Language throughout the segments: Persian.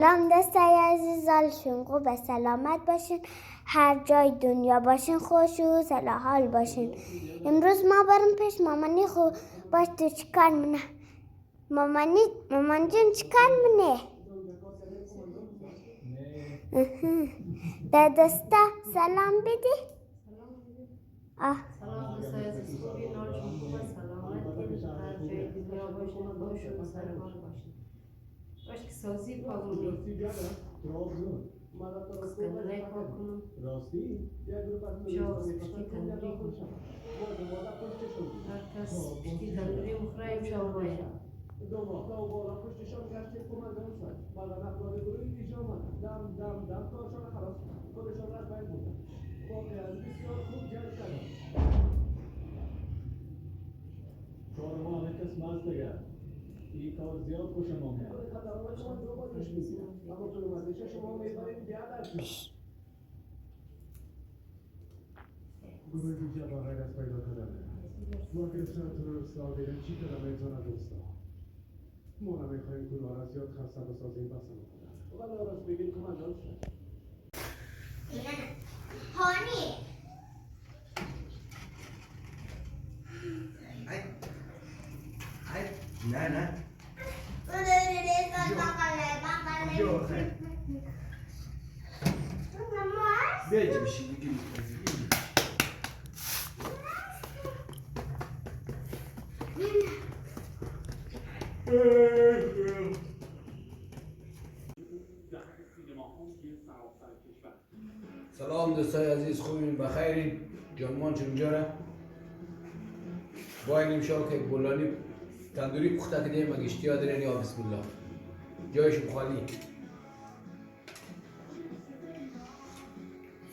سلام دوستای عزیز، حالشون خوبه؟ سلامت باشین، هر جای دنیا باشین خوش و حال باشین. امروز ما بریم پیش مامانی. خوب باش، تو چیکار منه؟ مامان جون چیکار منه؟ دستا سلام بدی. سلام دوستای عزیز، خوبی؟ حالشون خوبه؟ سلامتین، هر جای دنیا باشین خوش و سرحال باشین. باش که سازی پاگونی اسکندره پاک کنم، شاوز پشتی تندوری کنم. هر کس پشتی تندوری مخوره امشا باید. این کار زیاد خوشم آمده. اما تو ورزش شما میبریم گروه ویژه با غیر از پیدا کردن ما گرفتن تو رو سابیرن چی کنم ایتانا دوستا ما نمیخوایم گروه را زیاد خسته بسازیم بسن ولی راست بگیم کماندان هانی نه بيجي بشي يجي سلام دوستای عزیز، خوبین؟ بخیرین؟ جانمان چونجوره؟ با این امشا که بولانی تندوری پخته کردیم، مگه اشتیا دارین یا بسم الله جایشون خالی.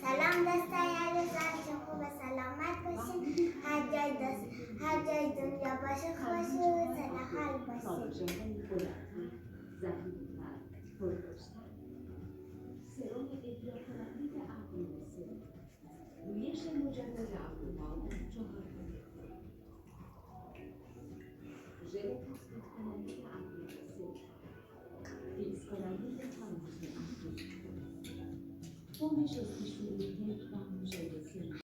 سلام دوستای عزیز، حالشون خوبه؟ سلامت باشین، هر جای دنیا باشه خوش و حال باشین. سرم احیا کننده ابروی سرم رویش مجدد ابروها 4 ژل تثبیت کننده ابروی سرم فیکس کننده تراوش ابرو فوم شستشویی هند و ژل سرم